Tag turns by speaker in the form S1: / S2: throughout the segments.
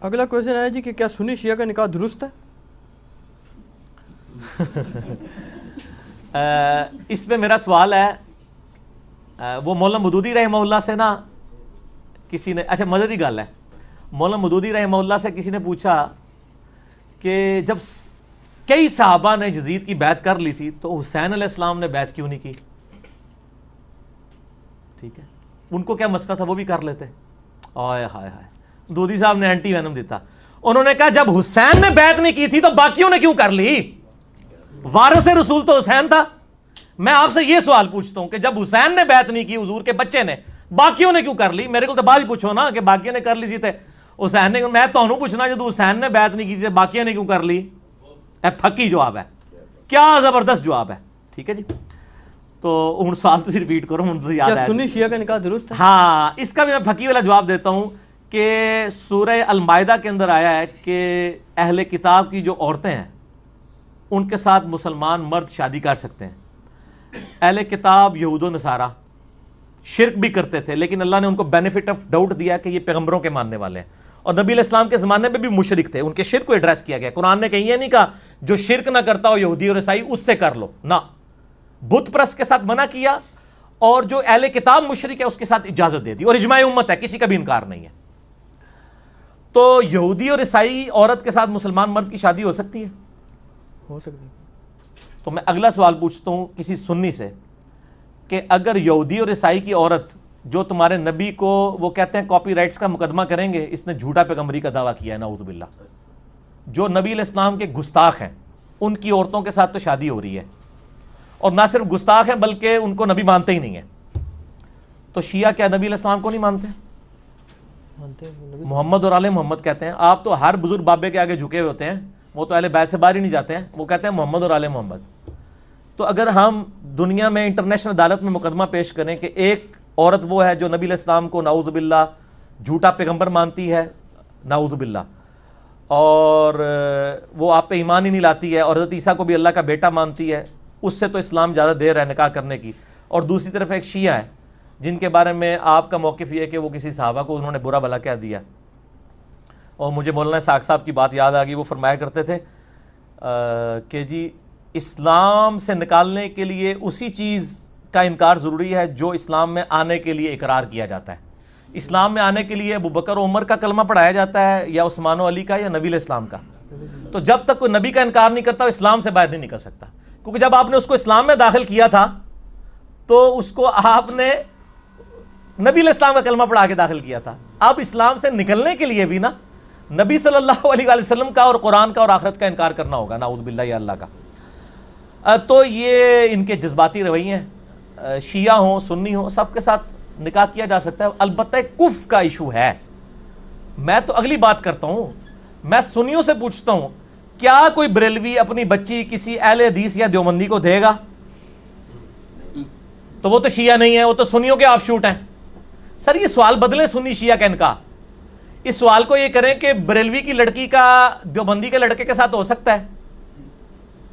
S1: اگلا کوشچن ہے جی کہ کیا سنی شیعہ کا نکاح درست ہے؟
S2: اس میں میرا سوال ہے، وہ مولانا مودودی رحمہ اللہ سے نا کسی نے، اچھا مددی گل ہے، مولانا مودودی رحمہ اللہ سے کسی نے پوچھا کہ جب کئی صحابہ نے یزید کی بیعت کر لی تھی تو حسین علیہ السلام نے بیعت کیوں نہیں کی؟ ٹھیک ہے، ان کو کیا مسئلہ تھا، وہ بھی کر لیتے۔ آئے ہائے ہائے، مودودی صاحب نے اینٹی وینم دیتا، انہوں نے کہا جب حسین نے بیعت نہیں کی تھی تو باقیوں نے کیوں کر لی؟ وارث رسول تو حسین تھا۔ میں آپ سے یہ سوال پوچھتا ہوں کہ جب حسین نے بیعت نہیں کی حضور کے بچے نے، باقیوں نے کیوں کر لی؟ میرے کو تو بعد ہی پوچھو نا کہ باقیوں نے کر لی سی تے حسین نے، میں تہنوں پوچھنا جو حسین نے بیعت نہیں کی تھی باقیوں نے کیوں کر لی؟ اے پھکی جواب ہے، کیا زبردست جواب ہے۔ ٹھیک ہے جی، تو ہوں سوال تسی ریپیٹ کرو، ہوں یاد
S1: کیا
S2: ہے
S1: سنی شیعہ کا نکاح درست ہے؟
S2: ہاں، اس کا بھی میں پھکی والا جواب دیتا ہوں کہ سورہ المائدہ کے اندر آیا ہے کہ اہل کتاب کی جو عورتیں ہیں ان کے ساتھ مسلمان مرد شادی کر سکتے ہیں۔ اہل کتاب یہود و نصارہ شرک بھی کرتے تھے، لیکن اللہ نے ان کو بینیفٹ آف ڈاؤٹ دیا کہ یہ پیغمبروں کے ماننے والے ہیں، اور نبی علیہ السلام کے زمانے میں بھی مشرک تھے، ان کے شرک کو ایڈریس کیا گیا۔ قرآن نے کہیں یہ نہیں کہا جو شرک نہ کرتا ہو یہودی اور عیسائی اس سے کر لو، نہ، بت پرست کے ساتھ منع کیا، اور جو اہل کتاب مشرک ہے اس کے ساتھ اجازت دے دی، اور اجماع امت ہے، کسی کا بھی انکار نہیں ہے۔ تو یہودی اور عیسائی عورت کے ساتھ مسلمان مرد کی شادی ہو سکتی ہے؟
S1: ہو سکتی ہے۔
S2: تو میں اگلا سوال پوچھتا ہوں کسی سنی سے کہ اگر یہودی اور عیسائی کی عورت جو تمہارے نبی کو وہ کہتے ہیں کاپی رائٹس کا مقدمہ کریں گے، اس نے جھوٹا پیغمبری کا دعویٰ کیا ہے، نعوذ باللہ، جو نبی علیہ السلام کے گستاخ ہیں ان کی عورتوں کے ساتھ تو شادی ہو رہی ہے، اور نہ صرف گستاخ ہیں بلکہ ان کو نبی مانتے ہی نہیں ہیں، تو شیعہ کیا نبی علیہ السلام کو نہیں مانتے؟ محمد اور آل محمد کہتے ہیں۔ آپ تو ہر بزرگ بابے کے آگے جھکے ہوئے ہوتے ہیں، وہ تو اہل بیت سے باہر ہی نہیں جاتے ہیں، وہ کہتے ہیں محمد اور آل محمد۔ تو اگر ہم دنیا میں انٹرنیشنل عدالت میں مقدمہ پیش کریں کہ ایک عورت وہ ہے جو نبی علیہ السلام کو نعوذ باللہ جھوٹا پیغمبر مانتی ہے، نعوذ باللہ، اور وہ آپ پہ ایمان ہی نہیں لاتی ہے، اور حضرت عیسیٰ کو بھی اللہ کا بیٹا مانتی ہے، اس سے تو اسلام زیادہ دیر ہے نکاح کرنے کی، اور دوسری طرف ایک شیعہ ہے جن کے بارے میں آپ کا موقف یہ ہے کہ وہ کسی صحابہ کو انہوں نے برا بھلا کہہ دیا۔ اور مجھے مولانا اسحاق صاحب کی بات یاد آ گئی، وہ فرمایا کرتے تھے کہ جی اسلام سے نکالنے کے لیے اسی چیز کا انکار ضروری ہے جو اسلام میں آنے کے لیے اقرار کیا جاتا ہے۔ اسلام میں آنے کے لیے ابو بکر و عمر کا کلمہ پڑھایا جاتا ہے، یا عثمان و علی کا، یا نبی علیہ السلام کا۔ تو جب تک کوئی نبی کا انکار نہیں کرتا وہ اسلام سے باہر نہیں نکل سکتا، کیونکہ جب آپ نے اس کو اسلام میں داخل کیا تھا تو اس کو آپ نے نبی علیہ السلام کا کلمہ پڑھا کے داخل کیا تھا۔ اب اسلام سے نکلنے کے لیے بھی نا نبی صلی اللہ علیہ وآلہ وسلم کا اور قرآن کا اور آخرت کا انکار کرنا ہوگا، نعوذ باللہ یا اللہ کا۔ تو یہ ان کے جذباتی رویے ہیں، شیعہ ہوں سنی ہوں سب کے ساتھ نکاح کیا جا سکتا ہے، البتہ کفر کا ایشو ہے۔ میں تو اگلی بات کرتا ہوں، میں سنیوں سے پوچھتا ہوں کیا کوئی بریلوی اپنی بچی کسی اہل حدیث یا دیوبندی کو دے گا؟ تو وہ تو شیعہ نہیں ہے، وہ تو سنیوں کے آف شوٹ ہیں۔ سر یہ سوال بدلیں سنی شیعہ کا انکاح، اس سوال کو یہ کریں کہ بریلوی کی لڑکی کا دیوبندی کے لڑکے کے ساتھ ہو سکتا ہے،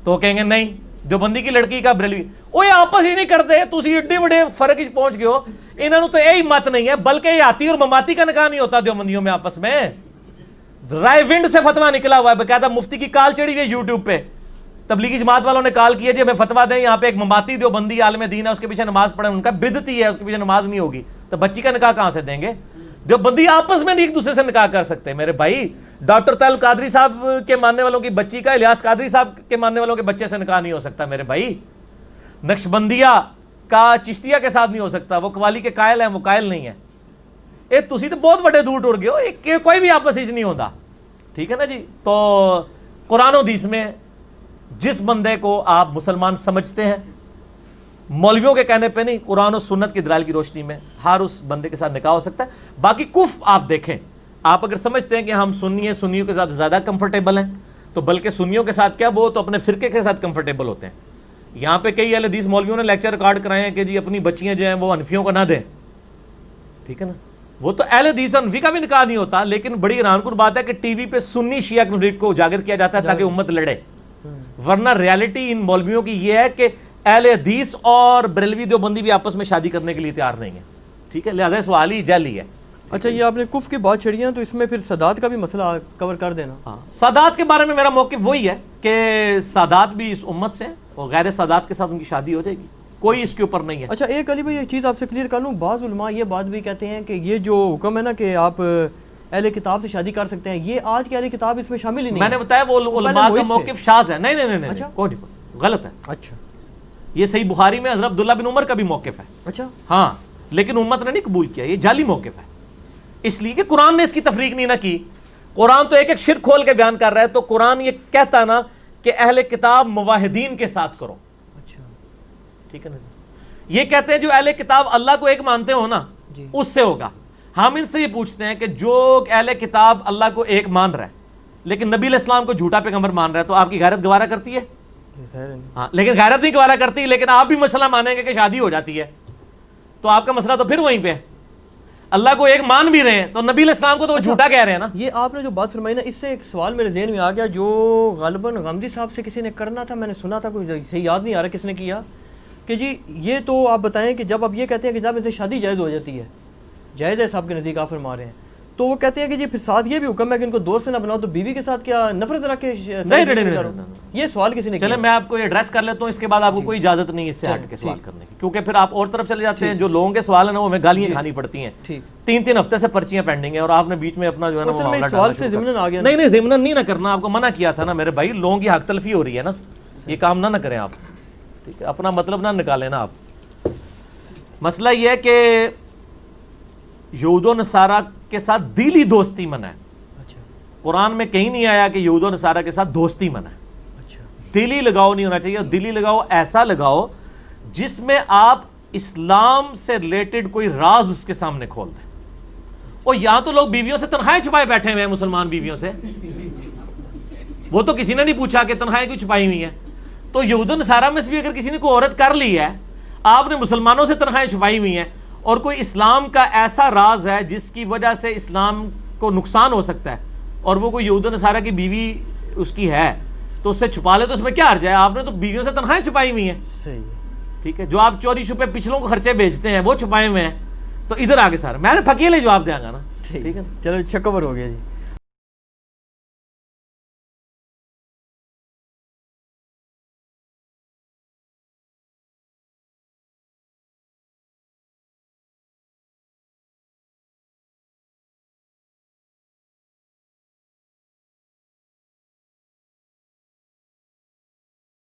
S2: تو کہیں گے نہیں، دیوبندی کی لڑکی کا بریلوی، وہ آپس ہی نہیں کرتے، تسی ایڈے بڑے فرق ہی پہنچ گئے ہو، انہوں تو یہی مت نہیں ہے، بلکہ یہ آتی اور مماتی کا نکاح نہیں ہوتا دیوبندیوں میں آپس میں۔ رائے ونڈ سے فتویٰ نکلا ہوا ہے، باقاعدہ مفتی کی کال چڑھی ہوئی ہے یوٹیوب پہ، تبلیغی جماعت والوں نے کال کیا جی ہمیں فتویٰ دیں، یہاں پہ ایک مماتی دیوبندی عالم دین ہے، اس کے پیچھے نماز پڑھیں، ان کا بدعتی ہے، اس کے پیچھے نماز نہیں ہوگی، تو بچی کا نکاح کہاں سے دیں گے؟ دیوبندی آپس میں نہیں ایک دوسرے سے نکاح کر سکتے میرے بھائی۔ ڈاکٹر طاہر قادری صاحب کے ماننے والوں کی بچی کا الیاس قادری صاحب کے ماننے والوں کے بچے سے نکاح نہیں ہو سکتا میرے بھائی۔ نقشبندیہ کا چشتیہ کے ساتھ نہیں ہو سکتا، وہ قوالی کے قائل ہیں، وہ قائل نہیں ہے۔ اے تسی تو بہت بڑے دور ٹر گئے ہو، کوئی بھی آپس ہی نہیں ہوتا، ٹھیک ہے نا جی۔ تو قرآن و حدیث میں جس بندے کو آپ مسلمان سمجھتے ہیں، مولویوں کے کہنے پہ نہیں، قرآن و سنت کی دلائل کی روشنی میں ہر اس بندے کے ساتھ نکاح ہو سکتا ہے۔ باقی کفر آپ دیکھیں، آپ اگر سمجھتے ہیں کہ ہم سنی ہیں، سنیوں کے ساتھ زیادہ کمفرٹیبل ہیں، تو بلکہ سنیوں کے ساتھ کیا وہ تو اپنے فرقے کے ساتھ کمفرٹیبل ہوتے ہیں۔ یہاں پہ کئی اہل حدیث مولویوں نے لیکچر ریکارڈ کرائے ہیں کہ جی اپنی بچیاں جو ہیں وہ حنفیوں کو نہ دیں، ٹھیک ہے نا۔ وہ تو اہل حدیث حنفی کا بھی نکاح نہیں ہوتا، لیکن بڑی حیران کن بات ہے کہ ٹی وی پہ سنی شیعہ کنفلکٹ کو اجاگر کیا جاتا ہے تاکہ امت لڑے، ورنہ ریالٹی ان مولویوں کی یہ ہے کہ اہل حدیث اور بریلوی دیوبندی بھی آپس میں شادی کرنے کے لیے تیار نہیں ہے، ٹھیک ہے، لہذا سوال ہی جعلی ہے۔
S1: اچھا یہ آپ نے کف کی بات چھڑی ہے تو اس میں پھر سادات کا بھی مسئلہ کور کر دینا.
S2: ہاں سادات کے بارے میں میرا موقف وہی ہے کہ سادات بھی اس امت سے ہیں اور غیر سادات کے ساتھ ان کی شادی ہو جائے گی, کوئی اس کے اوپر نہیں ہے.
S1: اچھا ایک علی بھائی ایک چیز آپ سے کلیئر کر لوں, بعض علماء یہ بات بھی کہتے ہیں کہ یہ جو حکم ہے نا کہ آپ اہل کتاب سے شادی کر سکتے ہیں, یہ آج کے اہل کتاب اس میں شامل ہی نہیں.
S2: میں نے بتایا وہ علماء کا موقف شاذ ہے. نہیں نہیں نہیں کوئی نہیں, غلط ہے.
S1: اچھا
S2: یہ صحیح بخاری میں حضرت عبداللہ بن عمر کا بھی موقف ہے.
S1: اچھا
S2: ہاں لیکن امت نے نہیں قبول کیا, یہ جعلی موقف ہے. اس لیے کہ قرآن نے اس کی تفریق نہیں نہ کی. قرآن تو ایک ایک شرک کھول کے بیان کر رہا ہے, تو قرآن یہ کہتا ہے نا کہ اہل کتاب موحدین کے ساتھ کرو.
S1: اچھا
S2: ٹھیک ہے نا, یہ کہتے ہیں جو اہل کتاب اللہ کو ایک مانتے ہو نا
S1: جی
S2: اس سے ہوگا. ہم ان سے یہ پوچھتے ہیں کہ جو اہل کتاب اللہ کو ایک مان رہا ہے لیکن نبی علیہ السلام کو جھوٹا پیغمبر مان رہا ہے, تو آپ کی غیرت گوارا کرتی ہے؟ ہاں لیکن غیرت نہیں گوارا کرتی, لیکن آپ بھی مسئلہ مانیں گے کہ شادی ہو جاتی ہے, تو آپ کا مسئلہ تو پھر وہیں پہ ہے. اللہ کو ایک مان بھی رہے ہیں تو نبی علیہ السلام کو تو وہ جھوٹا کہہ رہے ہیں نا.
S1: یہ آپ نے جو بات فرمائی نا, اس سے ایک سوال میرے ذہن میں آ گیا جو غالباً غامدی صاحب سے کسی نے کرنا تھا, میں نے سنا تھا, کوئی صحیح یاد نہیں آ رہا کس نے کیا, کہ جی یہ تو آپ بتائیں کہ جب آپ یہ کہتے ہیں کہ جب ان سے شادی جائز ہو جاتی ہے, جائز ہے صاحب کے نزدیک آپ فرما رہے ہیں, تو وہ کہتے ہیں کہ جی پھر ساتھ یہ بھی حکم ہے کہ ان کو دوست نہ بناؤ, تو بیوی کے ساتھ کیا نفرت رکھ کے
S2: نہیں.
S1: یہ سوال کسی نے
S2: چلے میں آپ کو یہ ایڈریس کر لیتا ہوں, اس کے بعد آپ کو کوئی اجازت نہیں اس سے ہٹ کے سوال کرنے کی, کیونکہ پھر آپ اور طرف چلے جاتے ہیں. جو لوگوں کے سوال ہیں نا وہ ہمیں گالیاں کھانی پڑتی ہیں. 3 ہفتے سے پرچیاں پینڈنگ ہیں اور آپ نے بیچ میں اپنا جو ہے نا وہ معاملہ
S1: سوال سے ضمن آ گیا.
S2: نہیں ضمن نہیں نہ کرنا, آپ کو منع کیا تھا نا میرے بھائی, لوگوں کی حق تلفی ہو رہی ہے نا, یہ کام نہ کریں آپ. ٹھیک ہے, اپنا مطلب نہ نکالیں نا آپ. مسئلہ یہ ہے کہ یہود و نصارہ کے ساتھ دلی دوستی منع ہے. قرآن میں کہیں نہیں آیا کہ یہود و نصارہ کے ساتھ دوستی منع ہے. دلی لگاؤ نہیں ہونا چاہیے, دلی لگاؤ ایسا لگاؤ جس میں آپ اسلام سے ریلیٹڈ کوئی راز اس کے سامنے کھول دیں. اور یہاں تو لوگ بیویوں سے تنخواہیں چھپائے بیٹھے ہوئے ہیں, مسلمان بیویوں سے, وہ تو کسی نے نہیں پوچھا کہ تنخواہیں کیوں چھپائی ہوئی ہیں. تو یہود و نصارہ میں سے بھی اگر کسی نے کوئی عورت کر لی ہے, آپ نے مسلمانوں سے تنخواہیں چھپائی ہوئی ہیں, اور کوئی اسلام کا ایسا راز ہے جس کی وجہ سے اسلام کو نقصان ہو سکتا ہے, اور وہ کوئی یہود و نصارہ کی بیوی اس کی ہے, تو اس سے چھپا لے تو اس میں کیا حرج ہے؟ آپ نے تو بیویوں سے تنخواہیں چھپائی ہوئی ہیں.
S1: صحیح
S2: ٹھیک ہے, جو آپ چوری چھپے پچھلوں کو خرچے بھیجتے ہیں وہ چھپائے ہوئے ہیں, تو ادھر آگے سارا میں نے پھکیلے جواب دیا گا نا. ٹھیک ہے,
S1: چلو چھکور ہو گیا جی.